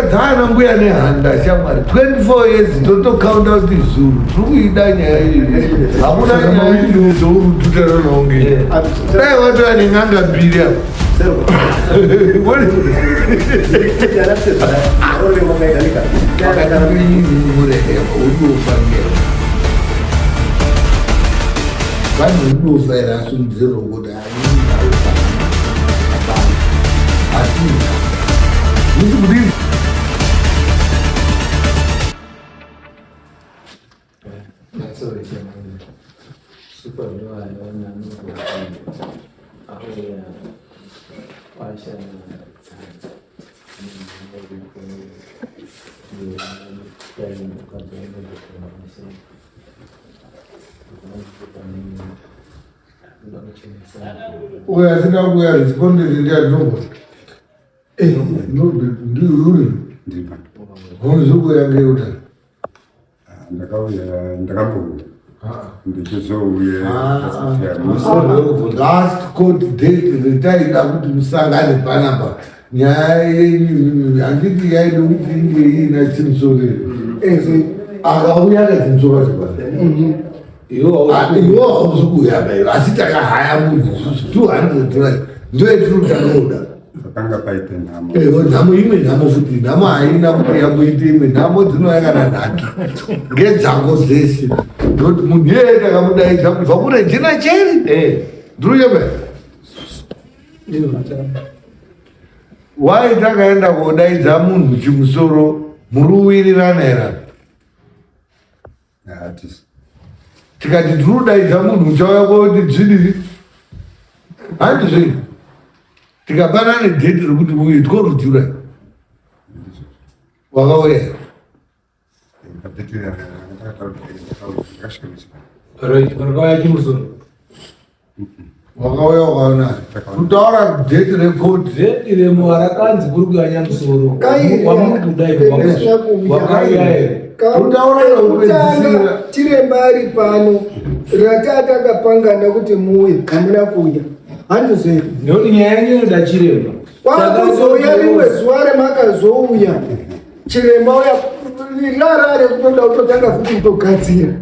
dzana mbuya nehanda shamwari 24 years totocount out izuru tikuida nyaya iyi hakuna nyaya izourututana nonge dai watova neng'anga mbiri apo vanhu unofaira asundziro kuti asi musi kudini uya asina kuya responded ndiyatongo ndiuri unozokuya ngeuta ndakambouya ndichizouya last court date retaida kuti musangane panapa nyaya yenyu handiti yaida kuti inge iina chimusore akauya kachimusoro iwo hauzokuya bayo asi takahaya munhu isusu 200 ndoyetinotanoda pakanga paite nhamo nhamo imwe nhamo futi nhamo haina kuti yamboite imwe nhamo dzinoyangana nhatu ngedzango dzese noti munhu yeye takamudaidza kubva kune jina cheri ndiroyebe wai takaenda kodaidza munhu chimusoro muruwirirana herani hatisi tikati tinodaidza munhu uchauya kuti dzidiri handizvei tikapana nedheti rekuti uye tikorudzura wakauya parikauya chimusoro wakauya wakaona kutaura dheti rekoti dheti remo rakanzi kuri kuya nyamusoro wamuri kudai wakauya here kutaura kutanga chiremba ari pano ratatakapangana kuti muye hamuna kuya handizvei nekuti nyaya yenyu inoda chiremba kwakuzouya rimwe zuva remakazouya chiremba uya lara rekutoda kutotanga futi kutogadzira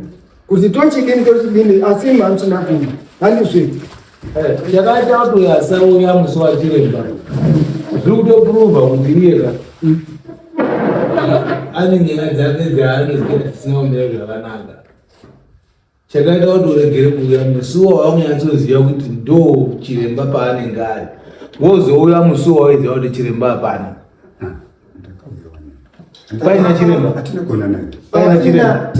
kuti tochidini asi mhamusina kuya handizvei chakaita kuti uyo asauya musi wachiremba zviri kutopurovha kuti iyeka ane nyaya dzake dzaanoziketa tisinaomira zvakanaka chakaita kuti uregere kuuya musi wawakunyatsoziva kuti ndo chiremba paanenge ari wozouya musi wawaziva kuti chiremba hapana paina chiremba paina chiremba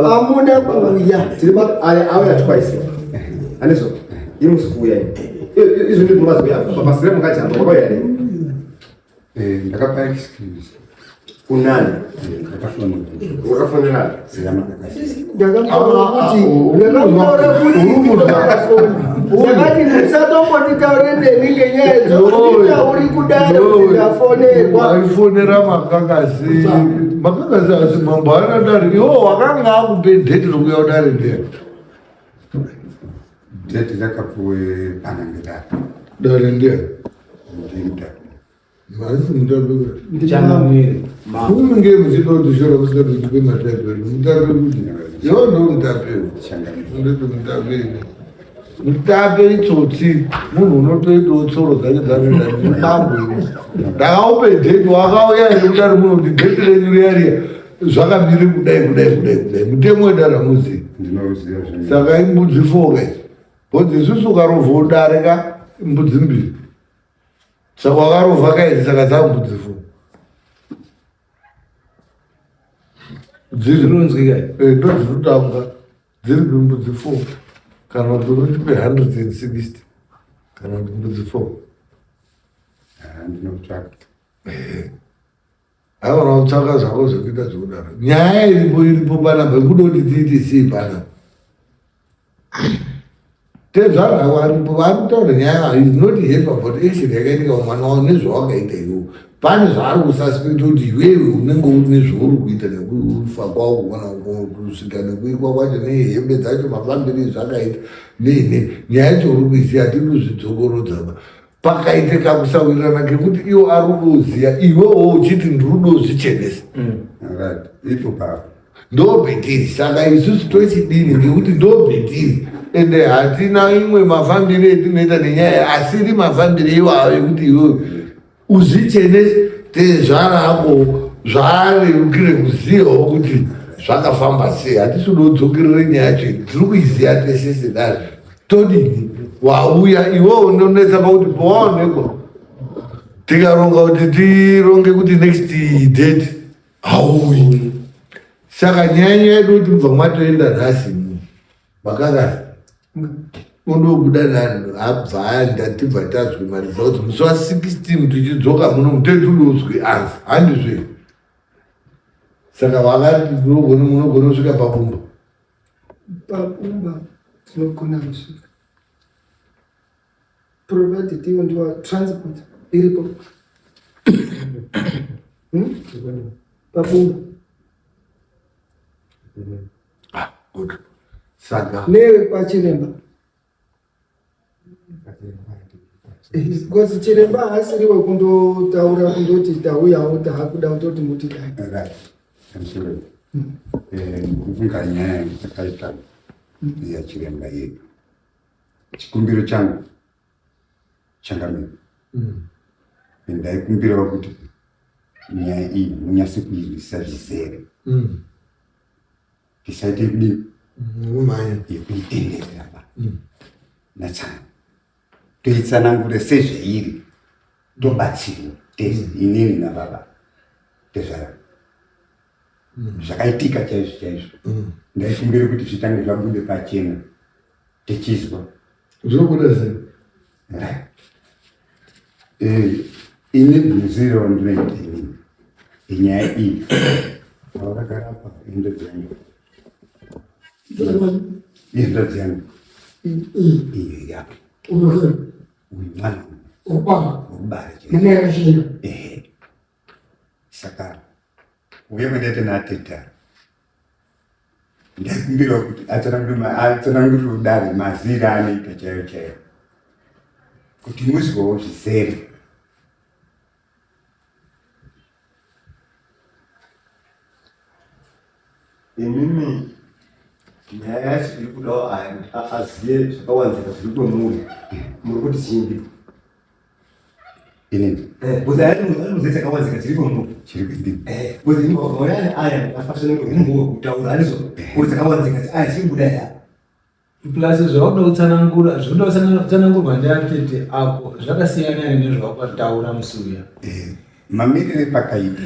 hamuna kuuya auya twice aniso imusi kuuya izvo ndinomazoya masire mukachamba wakauya here ndakapa excuse unani wakafonera ndakati musatombotitaure ndeni ngenyaya dzokuitauri kudaroafonerwa aifonera makakasi asi mambo anadari iwo wakanga akupe dheti rokuya udari ndeni dheti rakapuwe pana ngedari dari ndeni ndimudari maisi mutape changamwiri kunge muchidotishora kusikatipe mataperi mutape kuti iwo ndo mutapeo ndeti mutapei mutape itsotsi munhu unotoitawo tsoro dzake dzanedambo ndakaupe dheti wakauya ere kudari muno kuti dheti renyu riyariya zvakamiri kudai mutemo wedaramuzi ndinoziva saka imbudzi 4 kai bhodzi isusu ukarovhodarika imbudzi mbiri saka wakarovha kaiti saka dzambudzi 4 zvironzwi kai ndodzinotanga dziri kumbudzi 4 kana kuti unotipe 160 kana kuti mbudzi 4 ndinotsvaka haivana kutsvaka zvako zvekuita zvekudaro nyaya iripo panapa ikuda kuti tiiti sei panapa tezvanhu varipo vari kutaura nyaya is not helpa but action yakaitika mwana wavo nezvawakaita iwo pane zvaari kusaspekta kuti iwewe unenge uri nezvauri kuita nekufa kwavo kusvika nekuikwa kwacho nehembe dzacho mafambiri zvakaita neine nyaya yacho uri kuisiya hatiri kuzvidzokorodza pakaiteka kusawirirana ngekuti iwo ari kudoziya iwewo uchiti ndiri kudozvichenesa right ipo pa ndo bhetiri. Saka isusu tochidini ngekuti ndo bhetiri ende hatina imwe mafambiro etinoita nenyaya asiri mafambiro iwayo ekuti iwewe uzvichenese tezvarako zvarerukire kuzivawo kuti zvakafamba sei. Hatisi kudodzokerere nyaya yacho tiri kuiziya tese sedazvo todini wauya iwewo ndonetsa pakuti pawaonekwa tikaronga kuti tironge kuti next date hauyi. Saka nyanya yedu kuti bva mwatoenda nhasi makanga undobuda nanhu abva aenda tibva tazwe maresults musi wa16 tichidzoka muno mutetudozwe anzi handizve. Saka vakati munogona kusvika papumba tinogona kusvika provided iwo ndiwa transport iripo papumba good. Saka nepachiremba because chiremba haasiriwe kundotaura kundoti tauyawo taakuda kutoti mutidai. right amsure kufunga nyaya yakaita ya chiremba yedu. Chikumbiro changu changamira ndaikumbirawo kuti nyaya iyi munyase kuizwisa zvizere tisaite kudini yekuitenderera ba natsana toitsanangure sezveiri tobatsirwa inini nababa tezvara zvakaitika chaizvo chaizvo. Ndaikumbira kuti zvitange zvabude pachena tichizwa zvobuda sei. ini muzire wandinoita inini inyaya iyi awakagara pa endo dzangu iyo yapo uyu mwana ubara saka uye mendete nateta ndaikumbirawo kuti atsanangurire udare mazire anoita chaiyo chaiyo kuti muzwawo zvizere. Inini nyaya yacho iri kudawo aziye zvakawanzika zviri kwemuri muri kuti chimbi inini kuti ari chakawanzika chiri kwemuri chiri kwendini kuti mwana aya afashane ngumbo kutaura arizo kuti chakawanzika aya chimbuda ya plus zvauda kutsanangura zvinoda kutsanangurwa ndiatete apo zvakasiyana nezvawakataura musuya mamirire pakaita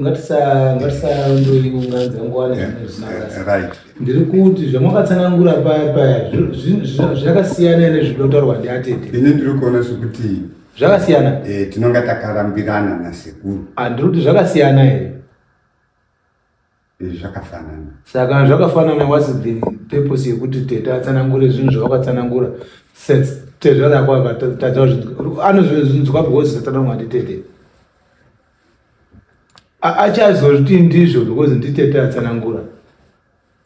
ngatisandoiunganidza nguva nezvimwe right ndiri kuti zvamwakatsanangura paya zvakasiyana nezvinotaurwa ndiatete. ini ndiri kuona sekuti zvakasiyana tinonga takarambirana nasekuru handiri kuti zvakasiyana here zvakafanana. Saka zvakafanana what's the purpose yekuti tete atsanangure zvinhu zvawakatsanangura since anozvinzwa because tatsanangura nditete achazozviti ndizvo because nditete atsanangura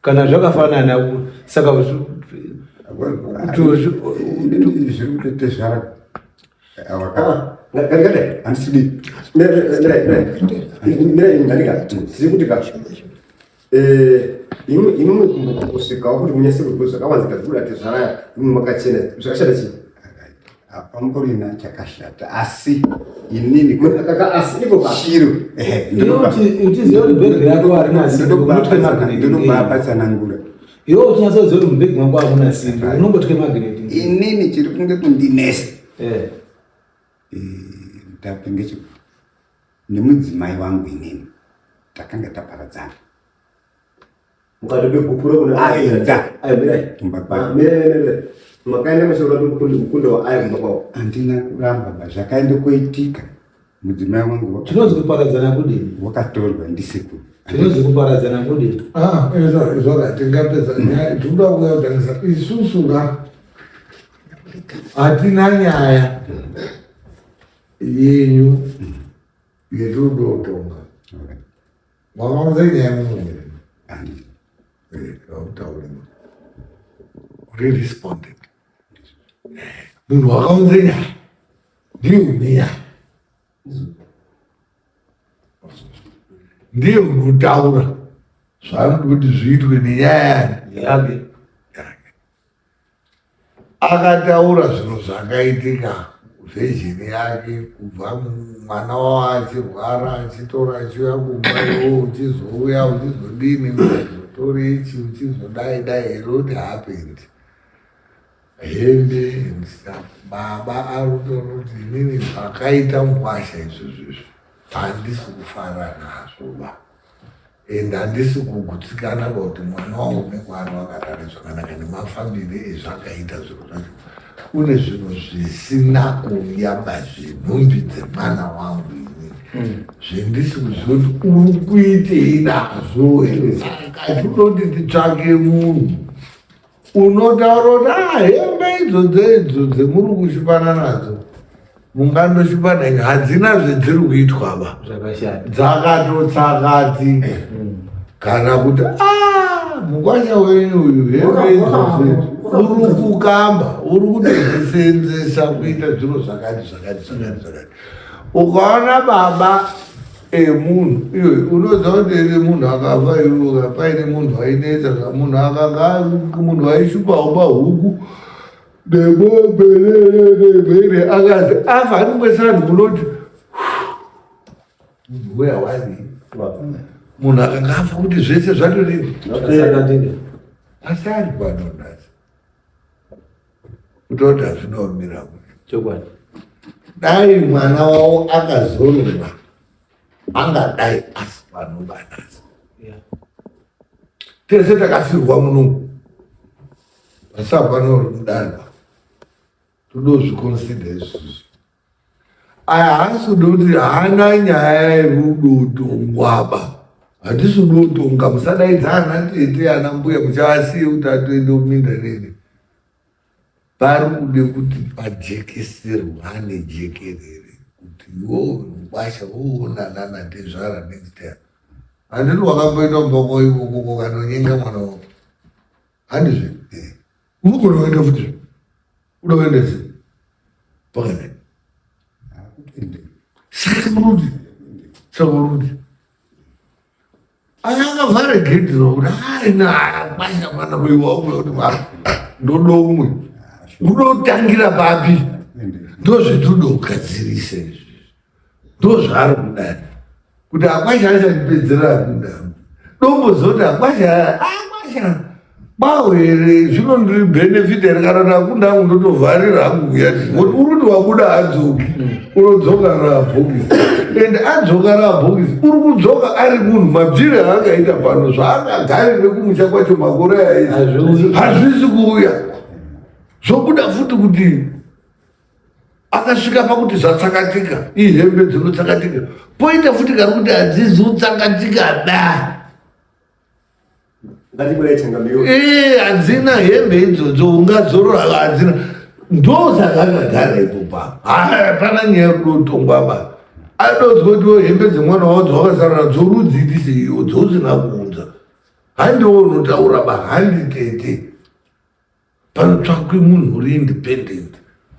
kana zvakafanana. Saka zviri kutetezvara handisidi imwe kusvikawo kuti munyase kuti zvakawanzika zvikuda tezvaraya imwe makachena zvakashata chii apamborina chakashata asi inini asi ipo chiro uchiziva kuti bhegi rako harina simbi ndinobapatsanangura iwe uchinatsoziva kuti mubhegi mako hamuna simbi unombotye magneti. inini chiri kunge kundinesa ndapenge nemudzimai wangu inini takanga taparadzana mukatobe kupura kuna aida mirai tumbapa makaenda mashaka kukunda wa aya mbakwao andina kuramba bazvakaenda koitika mudzimai wangu tinonzi kuparadzana kudini wakatorwa ndisekuru tinonzi kuparadzana kudini zvakatingapedza tinoda kuuya kutangisa isusu hatina nyaya yenyu yetudotonga mwavanze nyaya mumuviri uri responded munhu wakaunze nyaya ndiye une nyaya, ndiye unotaura zvaanoda kuti zviitwe nenyaya yake. akataura zvinhu zvakaitika vhezheni yake kubva mwana wavo achirwara achitora achiuya kumba iwo uchizouya uchizodini uchizotore ichi uchizodai dai heroti happened hembe and stuff. Baba arutoroti inini zvakaita ngwasha izvozvizvo handisi kufara nazvo ba and handisi kugutsikana kuti mwana wangu nekwana wakadare zvakanaka nemafambire ezvakaita zviro zvacho kune zvinhu zvisina kuyamba zvenhumbi dzemwana wangu inini zvendisi kuziva kuti uri kuitei nazvo here saka tinoti titsvake munhu unotaura kuti hembe idzodzo dzemuri kushipana nadzo mungandoshipana ine hadzina zvedziri kuitwa ba dzakatotsakati kana kuti mukwasha wenyu uyu hembe idzodzo uri kukamba uri kutodzisenzesa kuita zviro zvakati ukaona baba emunhu iwe unoziva kuti ere munhu akafa iwe paine munhu ainetsa munhu akanga munhu aishupawo pahuku nemombe nemhere akazi afa anongwesana munoti munhu weya wani munhu akanga afa kuti zvese zvatodini asi ari panonasi kutoti hazvinaomira chokwadi dai mwana wavo akazorora angadai asi panobanasi tese takafirwa muno asi hapana uri mudana todozviconsider izvozvo aya haasi kuda kuti haana nyaya yerudotongwaba handisi udotonga musadaidza ana tete ana mbuya muchavasiye kuti atoende kuminda nene pari kude kuti pajekeserwane jekerere kuti iwo mubasha woonanana ndezvara next time handiti wakamboita mboko ikoko kanonyenga mwana wako handizve unogona kuenda futi uda kuenda se pakadai saka urudi akavhara gedhi rokuti aina kwasha mwana weiwauya kuti mara ndodo umwe unotangira papi ndozvetudo kugadzirise izvi ndozvaari kudai kuti akwasha achandipedzera kudai dombozoti akwasha bawo here zvinondiri benefit here kana nakunda hangu ndotovharira hangu kuyati kuti uruti wabuda hadzoki unodzoka rabhokisi ende adzoka rabhokisi uri kudzoka ari munhu mabvire aakaita pano zvaakagare nekumusha kwacho makore aisi hazvisi kuuya zvobuda futi kuti akasvika pakuti zvatsakatika ihembe dzinotsakatika poita futi kari kuti hadzizotsakatika da hadzina hembe idzodzo ungadzorora hadzina ndosaka akagara ipopa hapana nyaya yekudotongwaba adodzwa kuti hembe dzemwana wadzo wakasarana dzorudzidise iwo dzousina kuunza handiwo unotaura bahandi tete panotsvakwe munhu uri independent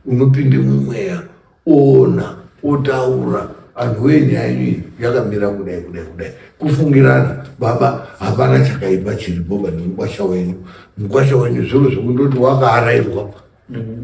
unopinde mumweya oona otaura anhu wenyanyi yakamira kudai kufungirana baba hapana chakaipa chiripo pane mukwasha wenyu zviro zvekundoti wakaarairwa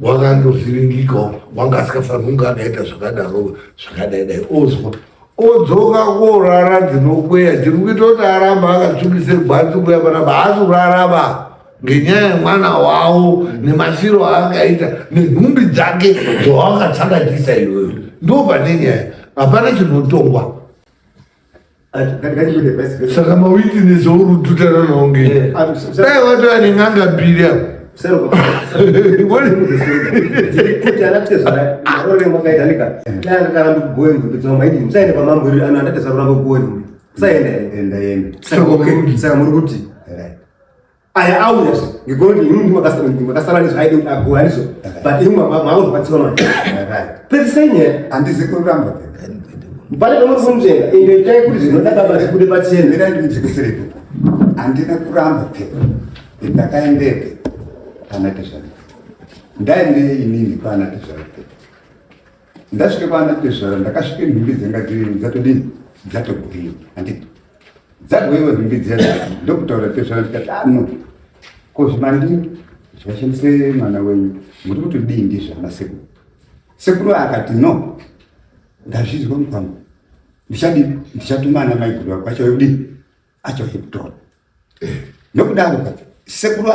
wakandovhiringikawo wanga asikafaniri kunge akaita zvakadaro zvakadaidai ozwa odzoka korara dzinokweya tiri kuita kuti aramba akatsvukise gwanzi kuya panapa haasi kurarama ngenyaya yemwana wavo nemashiro aakaita nenhumbi dzake dzawakatsakatisa iyoyo ndo pane nyaya hapana chinotongwa saka mawitness ourututana naonge dai watova neng'anga mbiri apo saka muri kuti aya auya ngekuti imwe makasara nezvaide kuti agohaniso but imwe maurwatsiwa manje pedzisanye handisi kuramba pale pamwe kumjenga ende chai kuti zvinodaka basi kuti pachene ndira ndikujekeserepo handina kuramba pepa ndakaendepe kana tezvani ndaende inini pana Tezvara. Ndasvike pana Tezvara ndakasvike nhumbi dzanga dzatodini dzatogwiwa handiti dzagwiwa nhumbi dziya ndokutaura Tezvara ndikati ano kozvimandini zvashandise mwana wenyu muri kutodii ndizvana sekuru. Sekuru akati no ndazvizwa mukwangu ndichatuma ana maiguru ako achayodini achauye nokudaro kati sekuru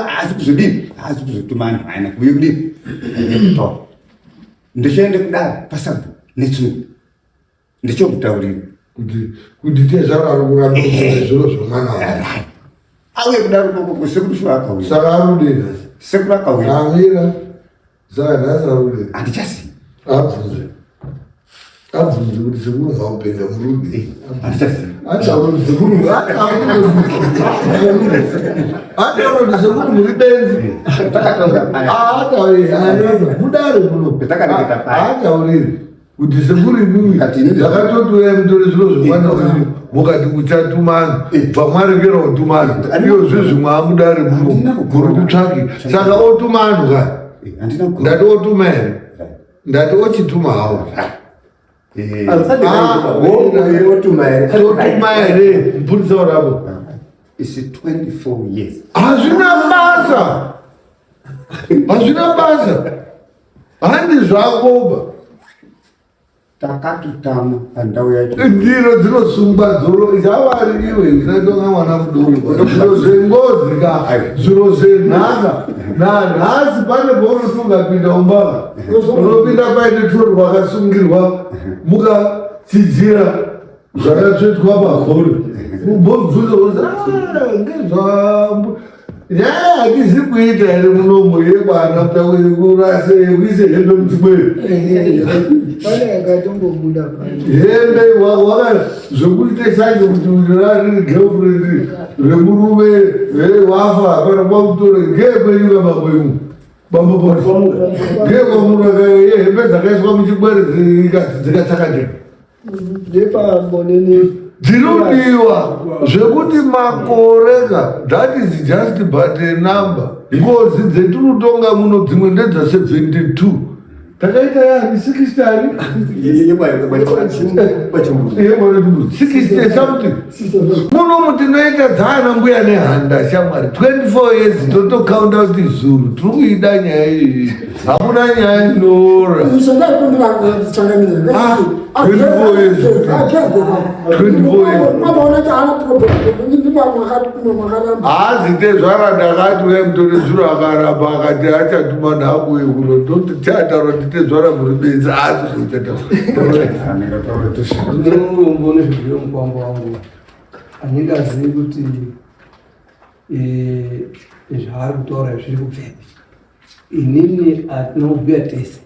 haasi kuzotuma anhu aina kuuye kudini kutora. Ndichaende kudaro pasabhuku netsungu ndichomutaurira kuti Tezvara ari kuramba zviro zvomwana auye kudaro kokoko sekuru sho akauya. Saka arudena Sekuru akauya amira saka nhasi arudena handichazivi abvunze kuti sekuru maupenga murume handichazivi ataura kuti sekuru ataura kuti sekuru muri benzi mudare muno atauriri kuti sekuru imimi zvakatotoya mutore zviro zvomwana wenyu mukati muchatumana pamwarekera kutumana iyo zvezvimwe amudare muno kuri kutsvake saka otuma anhu ka ndati otuma here ndati ochituma hawo otuma here mpurisa urabo isi 24 years hazvina basa handi zvakoba takatotama pandau yacho ndiro dzinosungwa dzoro chavari iwe usatonga mwana mudoko zviro zvengozi ka zviro zvenhaka nanhasi pane paunotungapinda umbava unopinda paine turo rwakasungirwa mukatsidzira zvakatsvetwa pahori ubvunza ngezvambo nyaya hatisi kuita here munomo yekwana kurase kuise hendo mutimweyo pane akatombobuda hembe zvokuite sacho kuti rariri girlfriend remurume wafa kana kwamutore ngekwenyuka bamboimu ngekwamurakaye hembe dzakaiswa muchibwere dzikatsakadeka ndepambonene dzinodiwa zvekuti makoreka that is just but a number. Ngozi dzetinotonga muno dzimwe ndedza 72 takaita yani 60 60 something muno mutinoita dzana mbuya nehanda shamwari 24 years toto count out zulu tiri kuida nyaya iyi hamuna nyaya inora 24 years hazi Tezvara ndakati uya mutore zuro akaramba akati achatuma nhakuye kuno ndoti tiataura kuti Tezvara muri benzi asi ndinombone zvibviro mukwambo wangu handingazivi kuti zvaari kutaura zviri kubvepi. Inini atinobhuya tese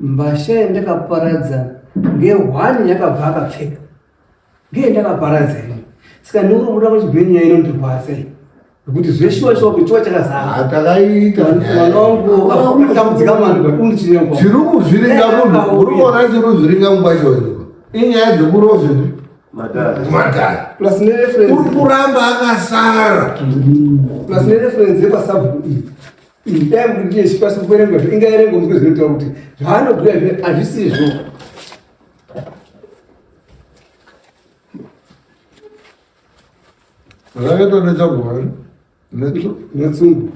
mbasha yandakaparadza ngehwani yakabva akapfeka ngeyandakaparadza ini saka ndikuri kuda kuchibhenya ino ndirwasa nekuti zveshuwa kuchiwa chakazara atakaita mwana wangu akatambudzika mani undichinyangwa tiri kuzviringa munhu uri kuona tiri kuzviringa mubasha wenyu inyaya dzekurozveni kumadhari plus nereferensi uri kuramba akasara plus nereferensi yepasabhuku iyi dai kuti yechikwanisa kuerenga ingaerenga muzwe zvinotaura kuti zvaanobhuya zvine hazvisizvo. zvakatonetsa kuhari netsungu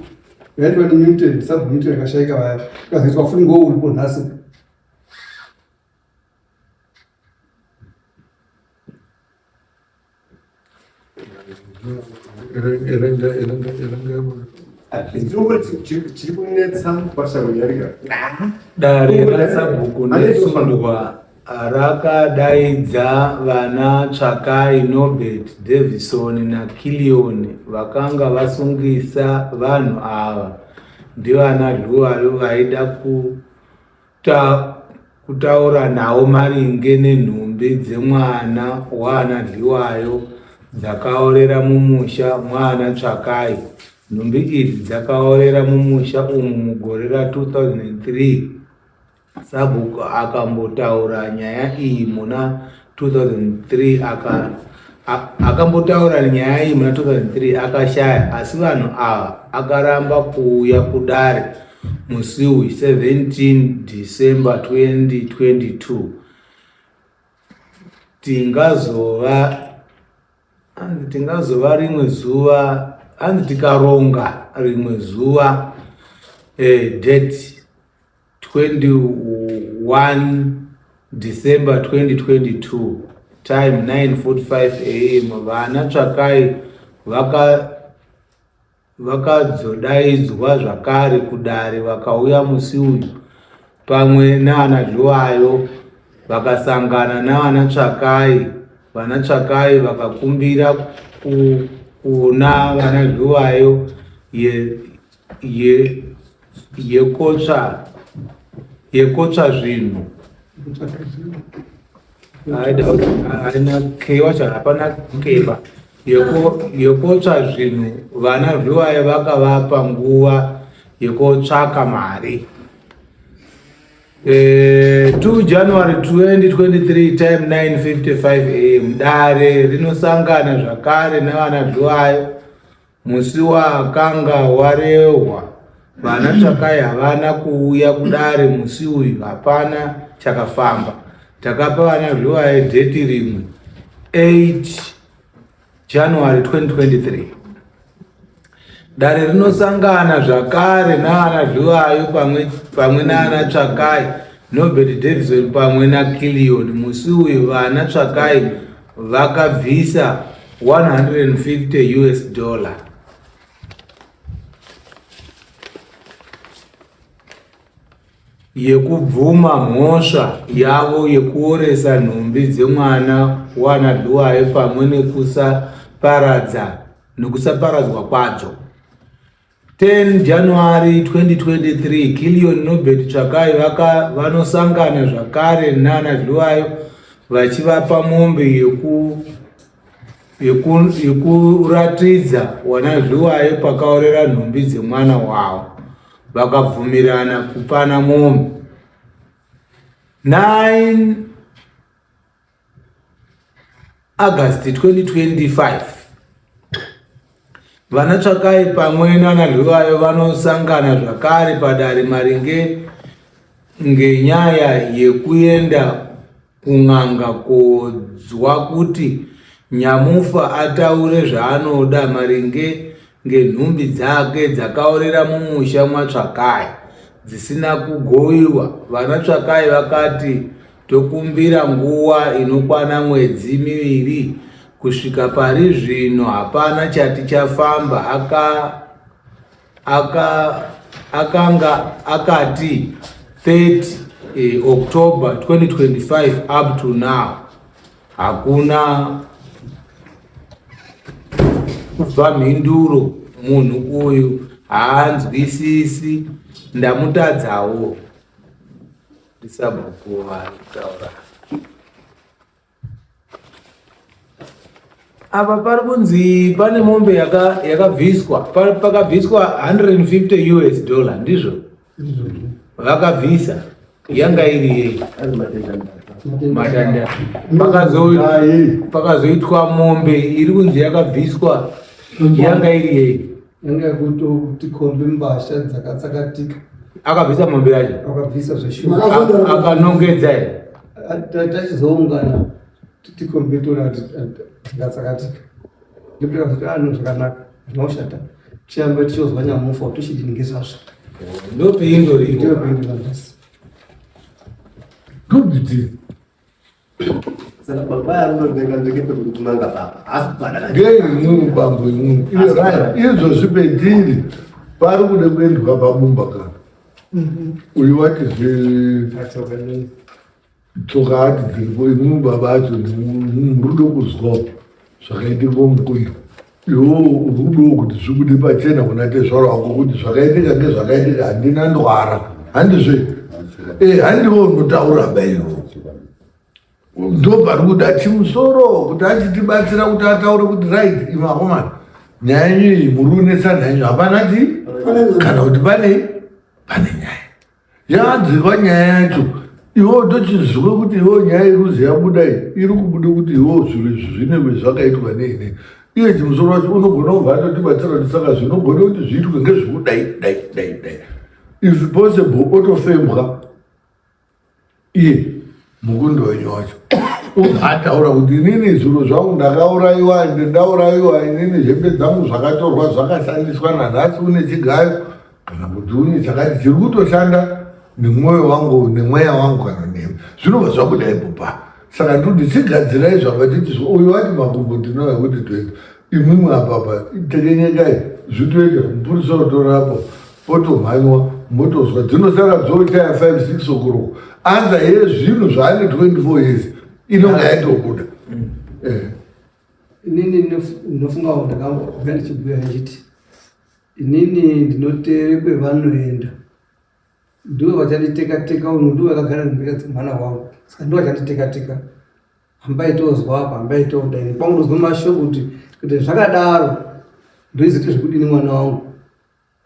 yaitwa nemuted sabhuku yakashaika vaya kazoitwa futi ngo uri kunhasi chiri kunetsa pashakunyarika dare rasabhuku nesungwa rakadaidza vana Tsvakai, Norbert, Davison naKillion vakanga vasungisa vanhu ava ndivana Dluwayo vaida kutaura navo maringe nenhumbi dzemwana waana Dluwayo dzakaorera mumusha mwaana Tsvakai. Nhumbi idzi dzakaorera mumusha umu mugore ra2003. Sabhuku akambotaura nyaya iyi muna 2003 akambotaura nyaya iyi muna 2003 akashaya, asi vanhu ava akaramba kuuya kudare Musiwi 17 December 2022. Tingazova rimwe zuva, hanzi tikaronga rimwe zuva date 21 December 2022, time 9:45 AM. Vana Tsvakai vakadzodaidzwa zvakare kudare vakauya musi uyu pamwe naana Dluwayo vakasangana navana Tsvakai. Vana Tsvakai vakakumbira kuna vana Dluwayo yekotsva zvinhu haina kewacha hapana keba yekotsva zvinhu. Vana Dluwayo vakavapa nguva yekotsvaka mari. 2 January 2023, time 9:55 AM. Dare rinosangana zvakare navana Dluwayo. Musi wakanga warehwa. Vana Tsvakai havana kuuya kudare musi uyu, hapana chakafamba. Takapa vana Dluwayo date rimwe 8 January 2023. Dare rinosangana zvakare navana Dluwayo pamwe naana Tsvakai, Nobert Davidson pamwe naKillion. Musi uyu vana Tsvakai vakabvisa $150 yekubvuma mhosva yavo yekuoresa nhumbi dzemwana wana Dluwayo pamwe nekusaparadzwa kwadzo. 10 January 2023, Killion Nobert Tsvakai vanosangana zvakare nana Dluwayo vachivapa mombe yekuratidza wana Dluwayo pakaorera nhumbi dzemwana wavo. Vakabvumirana kupana mombe. 9 August 2025, vana Tsvakai pamwe nana Dluwayo vanosangana zvakare padare maringe ngenyaya yekuenda kun'anga kodzwa kuti Nyamufa ataure zvaanoda maringe ngenhumbi dzake dzakaorera mumusha mwaTsvakai dzisina kugowiwa. Vana Tsvakai vakati tokumbira nguva inokwana mwedzi 2 kusvika pari zvino hapana chati chafamba. Akanga akati 30 October 2025 up to now hakuna kubva mhinduro. Munhu uyu haanzwisisi, ndamutadzawo. Ndisabhukuva kutaura apa pari kunzi pane mombe yakabviswa, pakabviswa $150 ndizvo vakabvisa. Yanga iri yei madanda pakazoitwa mombe iri kunzi yakabviswa. Yanga iri yei? Yanga kuti kombe mbasha dzakatsakatika. Akabvisa mombe yacho, akabvisa zveshuwa, akanongedza here. Tachizoungana tikombe tona dzakatsakatika. Ndipira kuti zvakanaka zvinoshata chiamba tichozwa Nyamufa tochidini ngezvazvo. Ndopindo rito. Kubiti. Saka baba yarunodenga ndekete kuti kunanga baba. Asibana. Ngei munhu bambo munhu. Izvo zvibedini pari kude kuendwa pabumba kana. Uyu wati tsoka hati dziripo imwe baba acho rudo kuzwa zvakaitika mukuyu. Iwo rudo kuti zvikude pachena kuna tezvaro wako kuti zvakaitika ngezvakaitika handina ndwara. Handizve. Handiwo unotaura baiwo. Ndo pari kuda chimusoro kuti achitibatsira kuti ataure kuti right imakomana. Nyaya iyi muri kunesana henyu hapana ti kana kuti pane nyaya. Yadziva nyaya yacho. Iwo tochizwe kuti iwo nyaya iruzi yabuda iri kubuda kuti iwo zviro zvinenge zvakaitwa neine. Iye chimusoro wacho unogona kubva atotibatsira kuti saka zvinogona kuti zviitwe ngezvekudai dai. if possible otofembwa iye mukundo wenyu wacho ataura kuti inini zviro zvangu ndakaurayiwa ndaurayiwa inini hembe dzangu zvakatorwa zvakashandiswa nanhasi une chigayo kana kuti une chakati chiri kutoshanda nemwoyo wangu nemweya wangu kana nemi zvinobva zvabuda ipopa saka ndoti chigadzirai zvavatiti uyu wati makumbo ndinova kuti toita imwimwe apapa tekenyekai zvitoita mupurisa utorapo potomhanywa motozwa dzinosara dzochaya 5-6 okuruku anza yezvinhu zvaane 24 years inonga yaitobuda. Inini ndinofunga kuti ndakanga ndichibhuya nditi inini ndinoteerwe vanoenda ndiwe vachanditeka-teka unhu ndiwe vakagara nemhika dzemwana wangu saka ndiwe vachanditeka-teka hambai tozwa apa hambai todaini kwangu ndozwa mashoko kuti zvakadaro ndoizoti zvekudini mwana wangu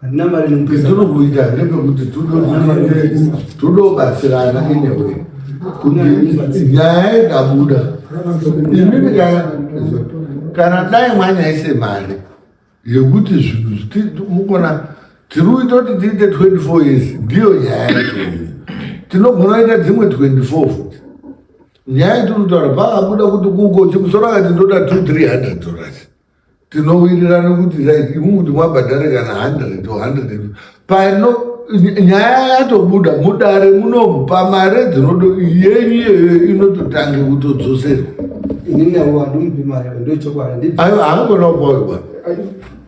handina mari ndinokuita ndepekuti tunobatsirana inewe kuti nyaya ikabuda imini kana dai mwanyaise mari yekuti zvinhu mukona tiri kuita kuti tiite 24 years ndiyo nyaya yacho tinogona kuita dzimwe 24 futi nyaya itirikutaura pakabuda kuti kuko chimusoro akati ndoda 200-300 dollars tinowirirana kuti right imu kuti mwabhadhare kana 100 or 100 pano nyaya yatobuda mudare munomupa mare dzinodo yenyu iyoyo inototange kutodzoserwa inini handumupi mari ndochokwadi ayo haangona kupawiwa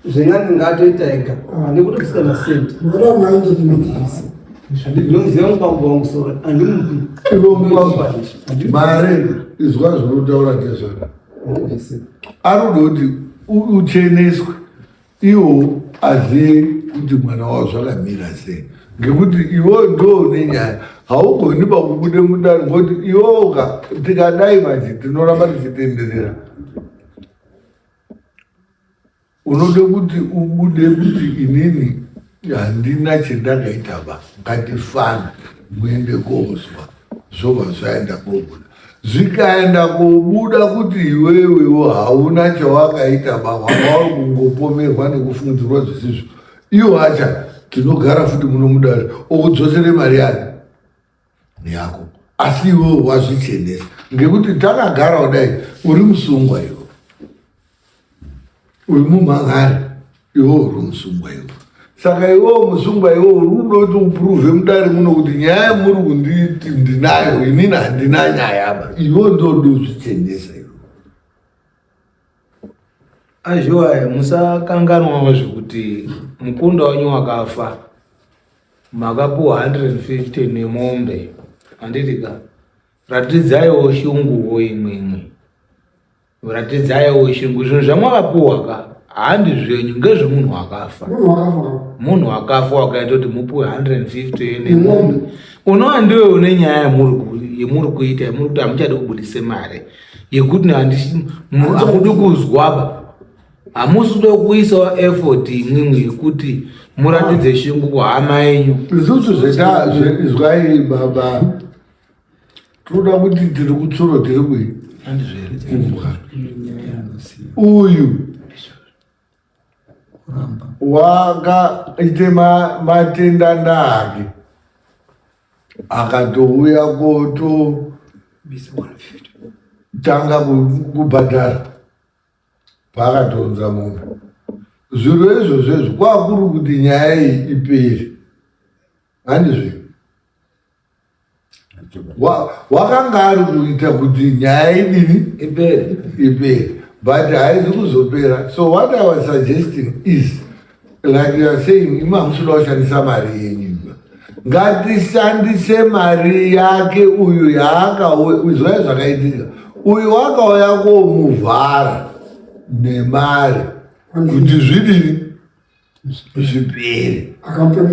zvengani ngatoita ega nekuti kusina senti ndinomuziva mupambo wangu sora handimupi mare izwa zvinotaura ndezvara arikuda kuti ucheneswe iwo azive kuti mwana wavo zvakamira sei ngekuti iwo ndo nenyaya haugoni pakubude mudare ngoti iwoka tikadai manje tinoramba tichitenderera unode kuti ubude kuti inini handina chendakaitaba ngatifana muende koozwa zvobva zvaenda kobuda zvikaenda kobuda kuti iwewewo hauna chawakaita mwana wari kungopomerwa nekufungidzirwa zvisizvo iwo acha tinogara futi muno mudare okudzosere mari yako asi iwewo wazvichenesa ngekuti takagara kudai uri musungwa iwo uri mumhangari iwo uri musungwa iwo saka iwo musungwa iwo uri kuda kuti upruve mudare muno kuti nyaya muri kunditi ndinayo inini handina nyaya ba iwo ndodo zvichenesa iwo azhiwaya musakanganwawo zvekuti mukunda wenyu wakafa makapuwa 150 nemombe handitika ratidzaiwo shunguwo imwimwe ratidzaiwo shungu zvinhu zvamwakapuwa ka handi zvenyu ngezvemunhu wakafa munhu wakafa wakaita kuti mupuwe 150 nemombe unova ndiwe une nyaya yemuri kuita yemuri kuti hamuchadi kubudise mari yekuti hamudi kuzwaba hamuside kuisawo effort imwimwe yekuti muratidze shungu kuhama yenyu isusu zvizwai baba toda kuti tiri kutsuro tiri kui uyu wakaite matenda ndake akatouya koto tanga kubhadhara paakatonza munhu zviro izvozvezvo kwakuri kuti nyaya iyi iperi handizve wakanga ari kuita kuti nyaya idini iperi but haizi kuzopera. So what I was suggesting is like you are saying imamushuda kushandisa mari yenyu ngatishandise mari yake uyu yaakauya zvakaitika uyu wakauya komuvhara nemari kuti zvidini zvipere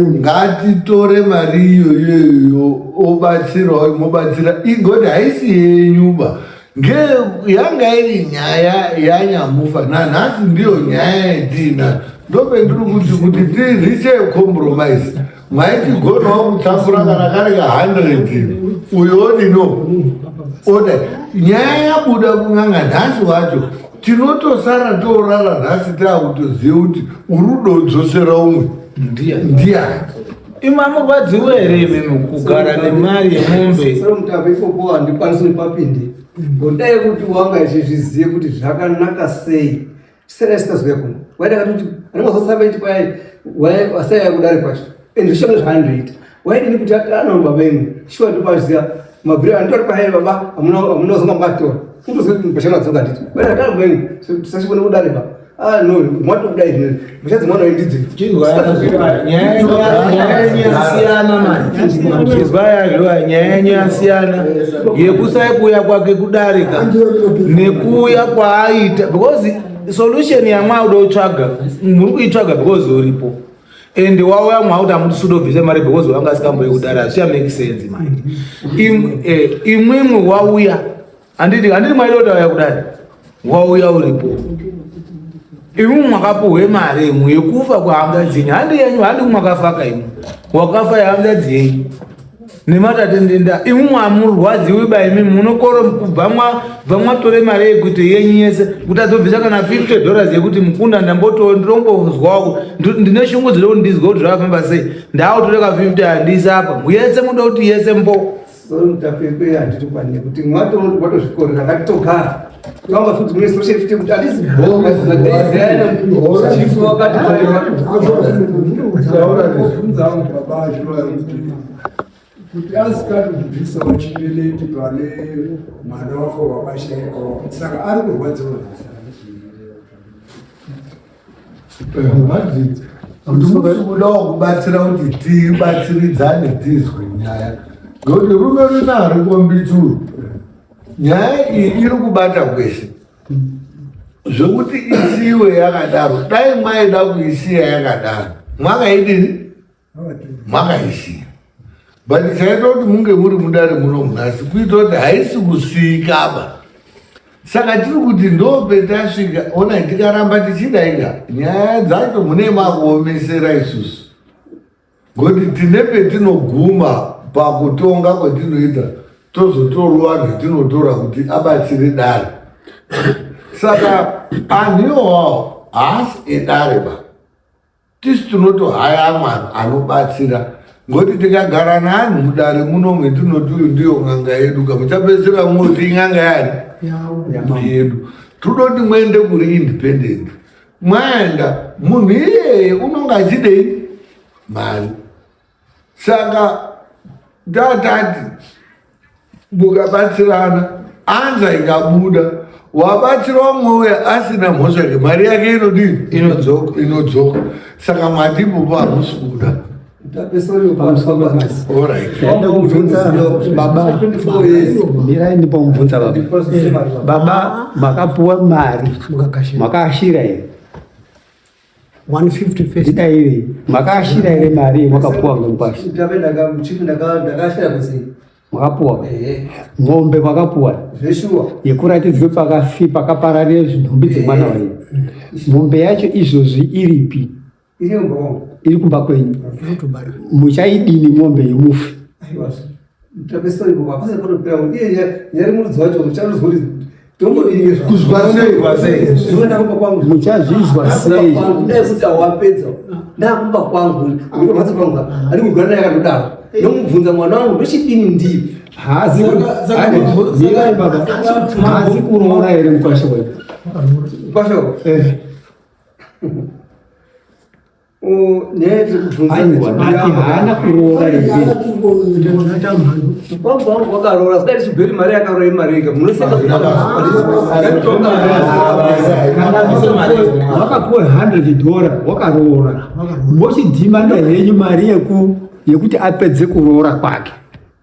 ngatitore mari iyoyo obatsirawo mobatsira igoti haisi yenyuba yanga iri nyaya yanyamufa nanhasi ndiyo nyaya yetina ndopendiri kuti tiriche compromise maitigonawo kutakura kana kari ka 100 uyo odino oda nyaya yabuda kun'anga nhasi wacho tinotosara torara nhasi taakutoziva kuti uri kudodzosera umwe ndiani imamurwadziwe here imimi kugara nemari yemombe. Soro Mutape ifopo handikwanisi nepapinde ngondaa yekuti wanga ichizvizive kuti zvakanaka sei tisera sitazouya kuno waida kuti anongazosamba iti kwai wasaiya kudare kwacho ende zvishongo zvaandoita waidini kuti anawo baba imwe shuwa ndikwaziva mabhiri anditori kwahai baba hamuna uzonga mbatora kutoziva kuti mbashana wadzoka nditi waida kutara baba imwe tisachikone kudare baba no mwati kudai zvino mishadzi mwana waindidzi nyaya yasiyana yekusai kuuya kwake kudarika nekuuya kwaaita because solution yamwauda kutsvaga muri kuitsvaga because uripo and wauya mwauti hamutisudo mari because wanga asikamboye kudara hazvicha make sense man. Imwimwe wauya handiti mwaida kuti wauya kudari wauya uripo imwe mwakapuhwe mari imwe yekufa kwahamba dzenyu handi yenyu handi mwakafaka imwe wakafa yahamba dzenyu nematatendenda imwe mwamurwadziwi baimi munokoro kubva mwatore mari yekuti yenyu yese kuti adzobvisa kana $50 yekuti mukunda ndirongozwawo ndine shungu dziri kuti ndizwe kuti zvakafamba sei ndaakutoreka 50 handisi apa yese muda kuti yese mbo Soro Mutape handiti kwanine kuti mwatozvikorera akatitogara Kama futhi mimi social fiti kuti alisi bomba zinadezana chifu wakati kuti asikati kubvisa uchibeleti pane mwana wako wabasheko saka ari kurwadziwa ndikudawo kubatsira kuti tibatsiridzane tizwe nyaya ngekuti rume runari kombichuru nyaya iyi iri kubata kwese zvokuti isiwe yakadaro dai mwaida kuisiya yakadaro mwakaidini mwakaisiya but chaita kuti munge muri mudare muno munasi kuita kuti haisi kusvikaba saka tiri kuti ndopetasvika ona tikaramba tichidaiga nyaya dzacho mune makuomesera isusu ngoti tine petinoguma pakutonga kwetinoita tozotorwa netinotora kuti abatsire dare saka anhu iwawo haasi edare ba tisu tinotohaya amwe anobatsira ngoti tikagara neanhu mudare muno metinoti uyu ndiyo ng'anga yedu kamuchapedzisira moti ing'anga yani yedu todoti mwende kuri independent mwaenda munhu iyeye unonga achidei mari saka tatati mukabatsirana anza ikabuda wabatsira umwe uya asina mhosva ke mari yake inodini inodzoka saka matipopo hamusi kuda mirai ndipomubvunza baba makapuwa mari makaashira here 150 first idaire makaashira here mari makapuwa ngekwashi makapuwa ng'ombe makapuwa yekuratidzwe pakapararire zvinhumbi dzemwana wayo ng'ombe yacho izvozvi iripi iri kumba kwenyu muchaidini ng'ombe yemufi muchazvizwa sei ndakumba kwangu mhatso kwangu ari kugara yakatodaro nomubvunza mwana wangu ndochidini ndivi haazi kuroora here mukwasha wedu kwasho haana kuroora here kwangu wangu wakaroora sidai tichibheri mari yakaroora imari yega wakapuwa $100 wakaroora mochidhimanda henyu mari yekuti apedze kuroora kwake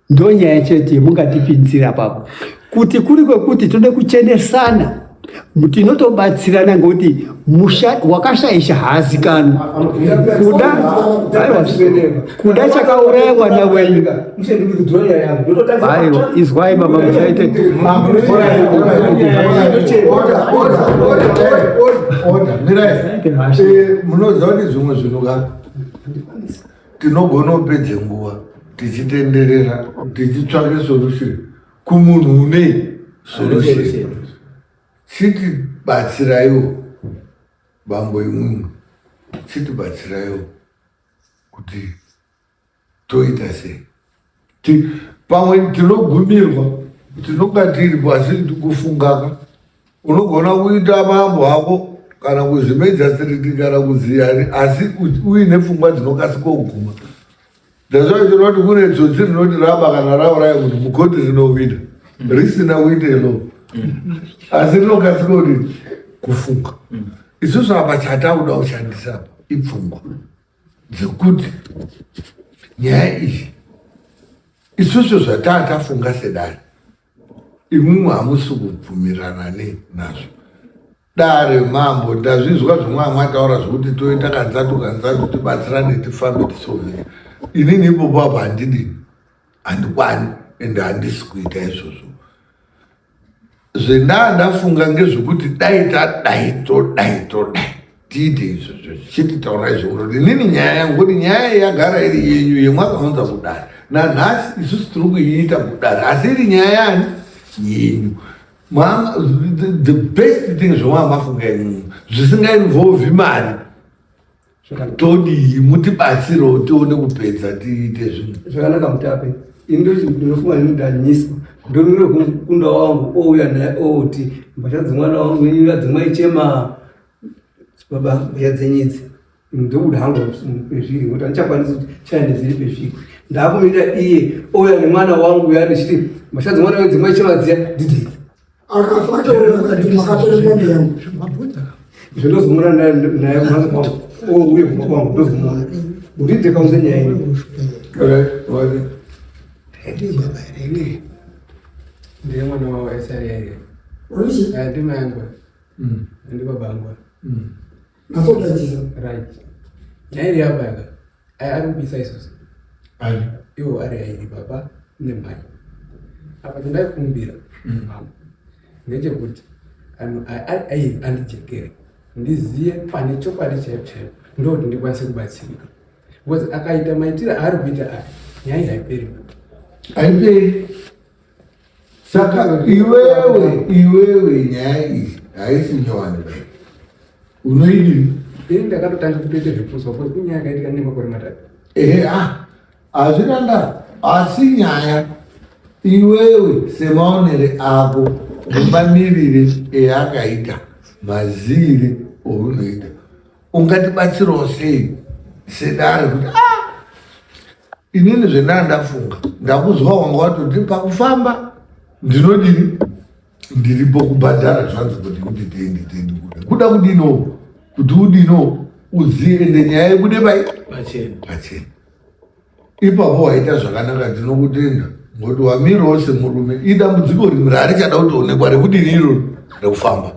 ndo nyaya chete mungatipinzira papo kuti kuri kwekuti tode kuchenesana tinotobatsirana ngekuti wakashaisha haazikana kuda chakauraya mwana wenyu aiwa izwai baba musaite munoziva kuti zvimwe zvinhu tinogona kupedze nguva tichitenderera tichitsvake solution kumunhu une solution chitibatsiraiwo bambo imwimwe chitibatsiraiwo kuti toita sei pamwe tinogumirwa tinongatiri pasi kufungaka unogona kuita mambo ako kana kuzvimedza siriti kana kuziyani asi uine pfungwa dzinokasika kuguma ndazvaizvona kuti kune tsotsi rinoti raba kana rauraya kuti mukoti rinowina risina kuitelo asi rinokasika kuti kufunga isusu apa chatauda kushandisa ipfungwa dzekuti nyaya iyi isusu zvatatafunga sedare imwimwe hamusi kubvumirana nazvo dare mambo ndazvizwa zvimwe amataura zvokuti toita kanzatu tibatsirane tifambe tisovera inini ipopo apa handidini handikwani ende handisi kuita izvozvo zvendafunga ngezvekuti dai tiite izvozvo chititaura izvozvo inini nyaya yangu kuti nyaya yagara iri yenyu yemwakaunza kudare nanhasi isusu tiri kuiita kudare asi iri nyaya yani yenyu the best thing zvomamafunga imwimwe zvisingainvolvi mari todii mutibatsirewo tione kupedza tiite zvinhu zvakanaka Mutape indi ndinofunga ndinodhanyiswa ndonire kunda wangu ouya naye outi mbasha dzimwana wangu inyaya dzimaichema baba mbasha dzenyidzi ndokuda hangu pezviri ngoti handichakwanisi kuti chaende dziri pezviri ndakumira iye ouya nemwana wangu yani chiti mbasha dzimwana wangu dzimaichema dziya ndidzidzi zvindozomuna naye mwangu ouye kuma kwangu ndozomuna kuti ndikaunze nyaya ini ndiye mwana wa Esari yeye. Ndima yangu. Ndi baba yangu. Nasoda chizo. Right. Nyari hapa yaka. Ari bisa isosi. ali Yo ari baba ne mai. Apa ndai kumbira. Ngeje kuti ai andijekere. Ndiziye pane chokwadi cheche. Ndoti ndikwanise kubatsirika. Because akaita maitira ari kuita ari. Nyaya haiperi. haiperi saka iwewe nyaya iyi haisi nyowani unoidini ini ndakatotanga kutoita zvepuswa kuti kunyaya yakaitika nemakore matatu hazvinanda asi nyaya iwewe semaonere ako nemamirire eyakaita mazivire ounoita ungatibatsirawo sei sedare kuti inini zvendandafunga ndakuzwa wanga watoti pakufamba ndinodini ndiripo kubhadhara zvanzi kuti kuti tendi kuda kudino kuti udino uziye ende nyaya yekude pachena ipapo waita zvakanaka ndinokutenda ngoti wamirawo semurume idambudziko rimwe rarichada kutoonekwa rekudini iro rekufamba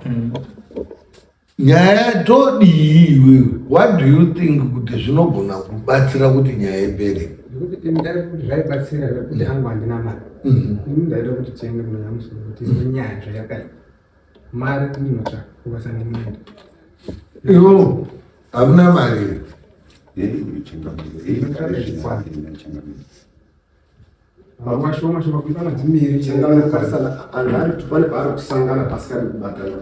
nyaya todii iwewe what do you think kuti zvinogona kubatsira kuti nyaya ipere kuti ndari kuti zvaibatsira kuti hangu handina mari ini ndaida kuti tiende kuna nyamusoro kuti inyaya zvayakaita mari ndinotsvaka ukasandimenda iwo hamuna mari mashoma kuti anadzimiri changanokarisana anhu ari kuti pane paari kusangana pasikari kubatana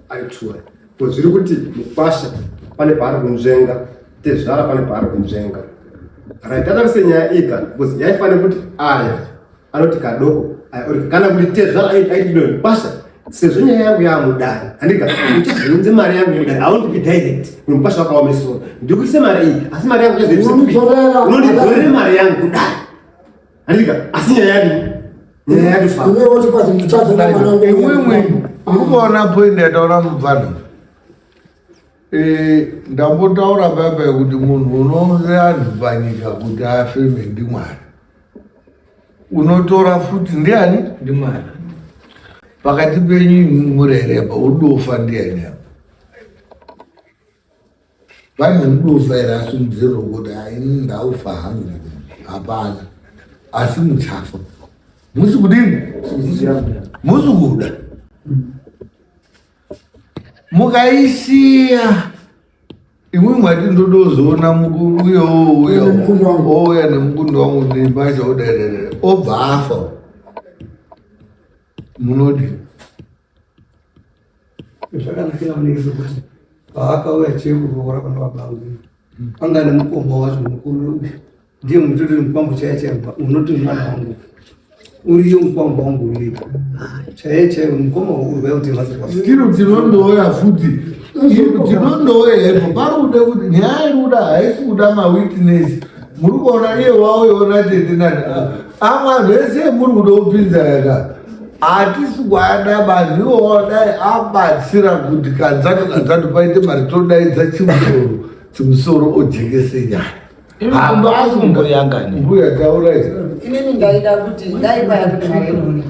aituwa ko zviri kuti mukwasha pane paari kunzvenga tezvara pane paari kunzvenga raitatarise nyaya ika because yaifanira kuti aya anoti kadoko kana kuti tezvara aitidoni mukwasha sezvo nyaya yangu yaamudare handika uchazvinze mari yangu mudare aunti be direct mukwasha wakaomesora ndikuise mari iyi asi mari yangu unondidzorere mari yangu kudare handika asi nyaya yadu imwimwe urikuona poindi yataura mubvano ndambotaura baba kuti munhu unounze anhu panyika kuti afeme ndimwari unotora futi ndiani ndimwari pakati penyu murereba udofa ndiani apa pane mudofa ere asundziro kuti aini ndaufa hangu hapana asi muchafa musi kudini musi kuda mukaisiya imwe mwati ndodozoona ouya nemukundo wangu nembasha uderere obva afa munodi zvakanakira munenge kuti paakauya chekuroora pana babangu anga nemukoma wacho mukuru ndiye mtoto mkwangu chaiye unoti mwana wangu uriyo mkwangu wangu ulipo chaiye mkoma uti Tiro tinondoya futi tinondoyepo parude kuti nyaya iruda haikuda mawitness muri kuona iye waoiona tetinani amwe zvese muri kuda kupinza yaka hatisi kuada vanhu iwo dai abatsira kuti kanzatu paite mari todaidza chimusoro ojekese nyaya mbuya taurai inini ndaida kuti ndaibaya kuti mari inoni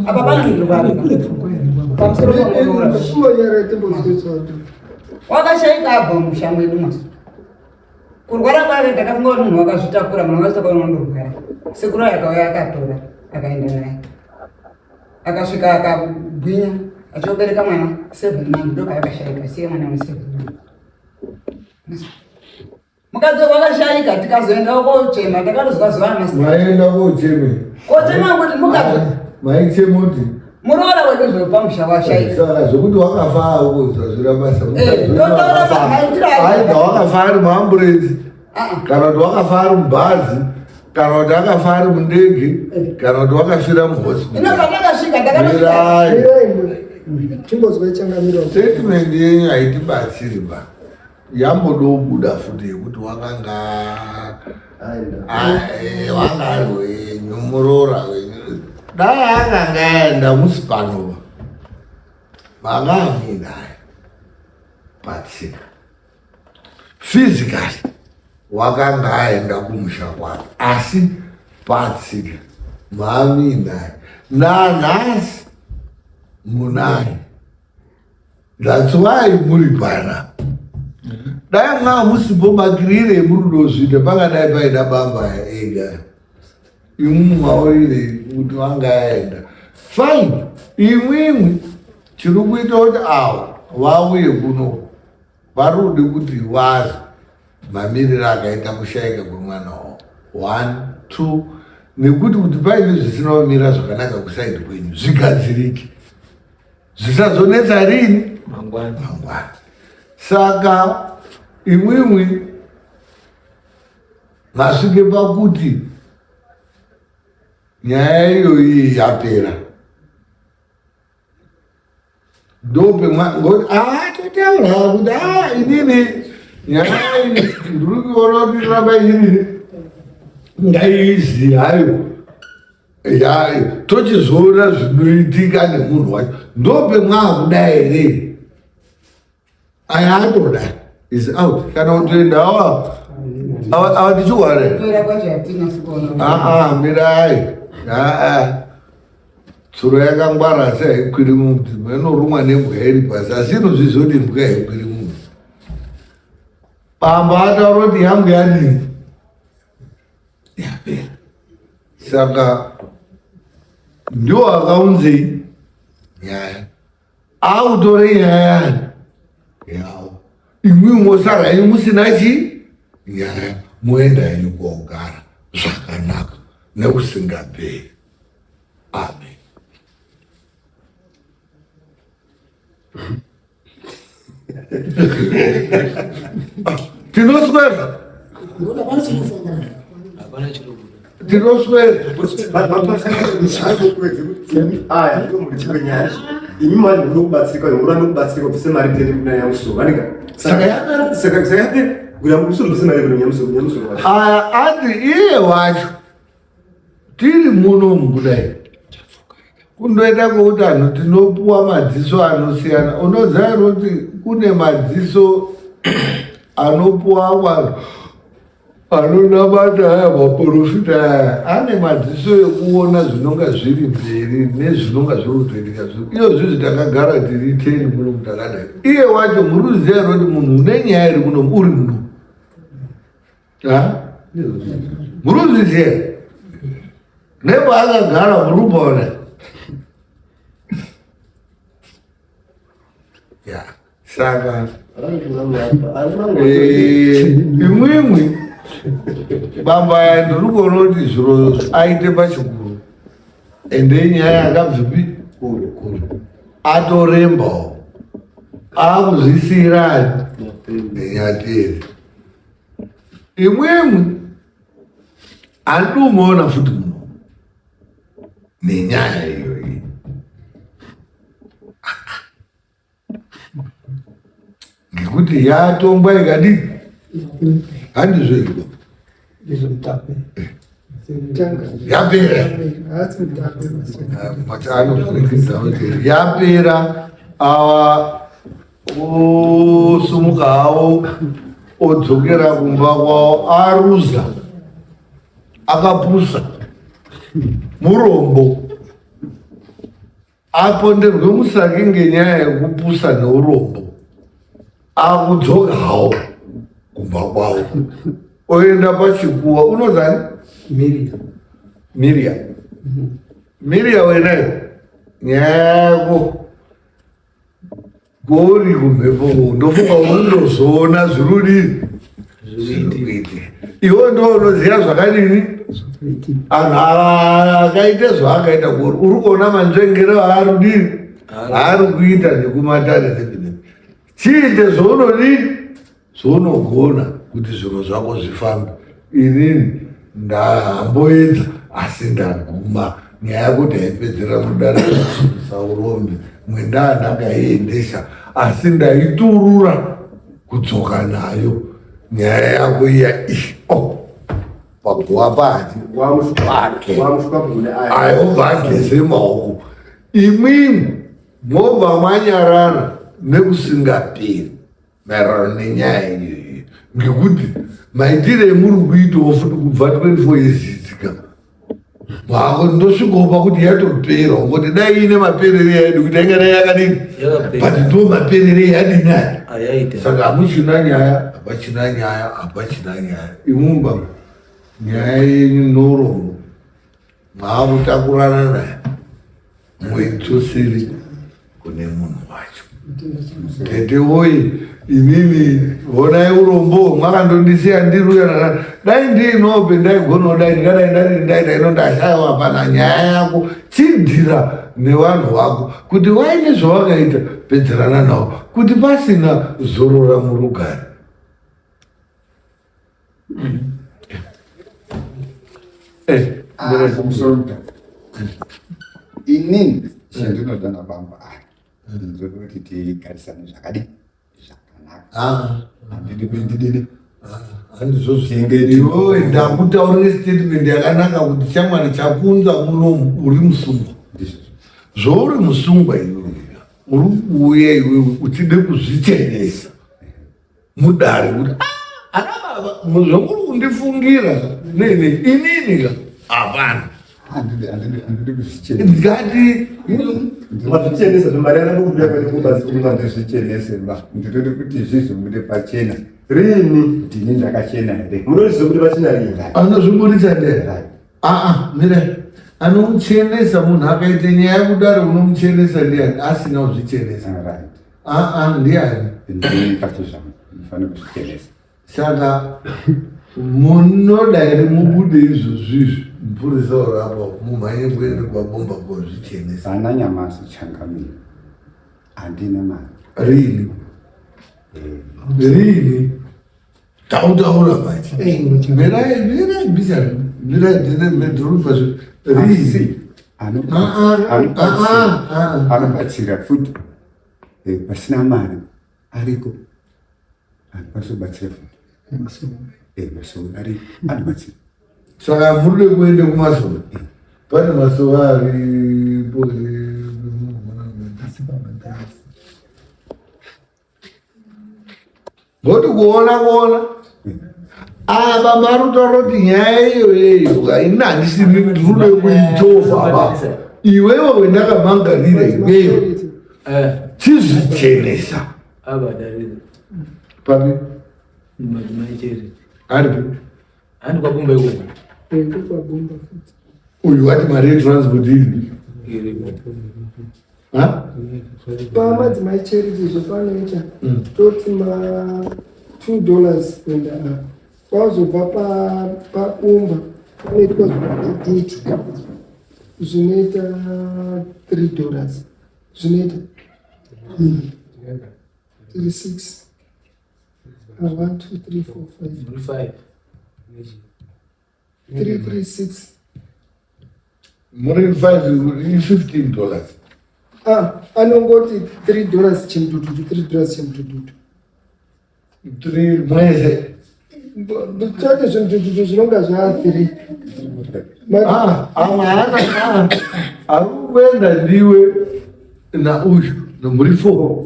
apa panhindu pamusoro wakashaika abva musha mwedu mwa kurwara kwake ndakafunga kuti munhu wakazvitakura munhu wakazvitakura unondorwara sekuru akauya akatora akaenda naye akasvika akagwinya achiobereka mwana 7 months ndoka akashaika siye mwana wa 7 months mukadzi wakashaika tikazoenda kochema takatozwa zuva maenda kocheme kochema kuti mukadzi maichema kuti muroora wedu zvepamusha washaika saka zvokuti wakafa aukozva zvirabasa aida wakafa ari muamburenzi kana kuti wakafa ari mubhazi kana kuti akafa ari mundege kana kuti wakafira muhospitastatement yenyu haitibatsiri ba yambodobuda futi yekuti wakanga wangari wenyu muroora wenyu dai akanga aenda musipanova vangaaminaye batsika physically wakanga aenda kumusha kwake asi batsika maaminaye nanhasi munaye. That's why muri pana dai mwa musipomakirire murudo zvita pangadai paina bamba ega imwe mwaurire kuti wanga aenda fine. Imwimwi chiri kuita kuti avo vauye kuno varudi kuti vazi mamiriro akaita kushaika kwemwana wavo 1 2 nekuti paine zvisina kumira zvakanaka kusaidi kwenyu zvigadzirike zvisazonetsa rini mangwana. Saka imwimwi masvike pakuti nyaya iyoyi yapera ndope totaura kuti inini nyaya ndiri kuona kuti ramba inini ngaizi hayo tochizoona zvinoitika nemunhu wacho ndope mwakudai here aya atoda is out kana kutoenda ava tichiware mirai tsuro yakangwara asi haikwiri muti inorumwa nembwa iri pasi asi inozvizoti mbwa haikwiri muti bamba ataura kuti yangu yadini yapera. Saka ndio akaunzei nyaya autore nyaya yavo imwi mosara ini musina chi nyaya moenda ini kuogara zvakanaka nekusingaperi. Amen. Tinoswera tinoswera aya ndio mulichwe nyaya imi mali munokubatsirika muranda kubatsirika bvise mari tende kuna nyamusoro vanika saka yape kuya musoro bvise mari kuna nyamusoro aya ati iye wacho tiri muno mukudai kundoita kwekuti anhu tinopuwa madziso anosiyana. Unoziva kuti kune madziso anopuwa vanhu anonamata aya maprofita aya ane madziso ekuona zvinonga zviri mberi nezvinonga zviri kutoitika iyo zvizvi takagara tiri 10 muno mutakadai. Iye wacho muri kuziva kuti munhu une nyaya iri muno uri muno muri kuzviziva nepaakagara muri kupaona saka imwimwi bamba ya ndiri kuona kuti zviro aite pachikuru ende nyaya yakabvipi kure atorembawo akuzvisiyirani nenyateri. Imwimwi andiumaona futi muno nenyaya iyoyi ngekuti yatongwa ikadii handizvoiko yapera yapera ava osumuka havo odzokera kumba kwavo aruza akapusa murombo aponderwe musaki ngenyaya yekupusa neurombo akudzoka hawo kumba kwavo oenda pachikuwa unozani Miria wenayo nyaya yako gori kumhepo ndofunga undozoona zvirudi iwe ndo unoziva zvakadini anhu akaite zvaakaita gori uri kuona manzvengero aarudini aari kuita nekumatare nevinei chiite zvaunodini zvaunogona kuti zvinhu zvako zvifambe. Inini ndahamboedza asi ndaguma nyaya yekuti haipedzera mudare saurombe mwenda ndakaendesa asi ndaiturura kudzoka nayo nyaya yako iya pabuwa pati ayobva ageze maoko imwimwe mobva manyarana nekusingaperi maererano nenyaya iyoyo ngekuti maitire emuri kuitawo futi kubva 24 yezidzika mako ndosvikopa kuti yatopera ngoti dai ine maperere yaidi kuti aingadai yakadini but ndo maperere yadini aya saka hamuchina nyaya hapachina nyaya imumba nyaya yenyu norombo maakutakurana naye muidzoseri kune munhu wacho tete woye inini honai urombo mwakandondisiya ndiruya dai ndiinope ndaigonawo dai ndingadai ndari inondashayiwa pana nyaya yako chidhira nevanhu vako kuti waine zvawakaita pedzerana nawo kuti pasina zorora murugare. Inini chendinoda nabamba ndinoda kuti tigarisane zvakadini zvakanaka handidini handizvozvingetiwe ndakutaurire statement yakanaka kuti chamwari chakunza munomu uri musungwa zvouri musungwa iwewe uri kuuya iwewe uchide kuzvichenesa mudare kuti ana baba zvomuri kundifungira nene inini ka hapana handidi kuzvichenesa ngati mazvichenesa zvemari anokubuda kwene kubazi kuma ndizvichenese ba nditode kuti zvizobude pachena rini ndini ndakachena here munozvizobude pachena rini anozvibudisa ndera mira anomuchenesa munhu akaite nyaya yekudaro unomuchenesa ndiani asina kuzvichenesa ndiani ndini pachezvamo mufanira kuzvichenesa saka munoda here mubude izvozvizvi mupurisa urapa mumhanye kuende kwabomba kozvichenesa ana nyamasi changamire handina mari rini tautaura machi miraibisandiripazo rini anobatsira futi pasina mari ariko anobatsira futi masoro ariko anobatsira saka muride kuende kumasoro pane masoro aripo ngoti kuona aba marutaura kuti nyaya iyoyeyo kaini handisiri ndirikude kuitova iwewe wendakamangarira iweyo chizvichenesa papi aripi handikwabumba ikoko uyu wati mari yetransport iri pamadzimai charity zvopanoita toti $2 and wazobva pabumba panoitwa dutu zvinoita $3 zvinoita 36 1 2 3 4 5 336. muri 5 $15. Anongoti $3 chimdudu, $3 chimdudu. 3 mweze. Chote zvimdudu zvinonga zva3. Akuenda ndiwe na uyu nomuri 4.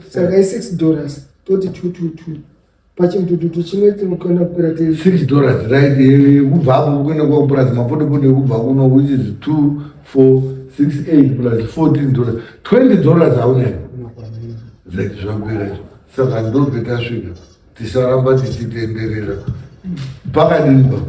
Saka $6 toti 222 pachimdudu chimwe tinokona kupera $6 right kubva apo kuenda kwaupurazi mapodopodo ekubva kuno which is 2 4 6 8 plus $14 $20 aunayo zvaiti zvapera saka ndobve tasvika tisaramba tichitenderera pakadini pa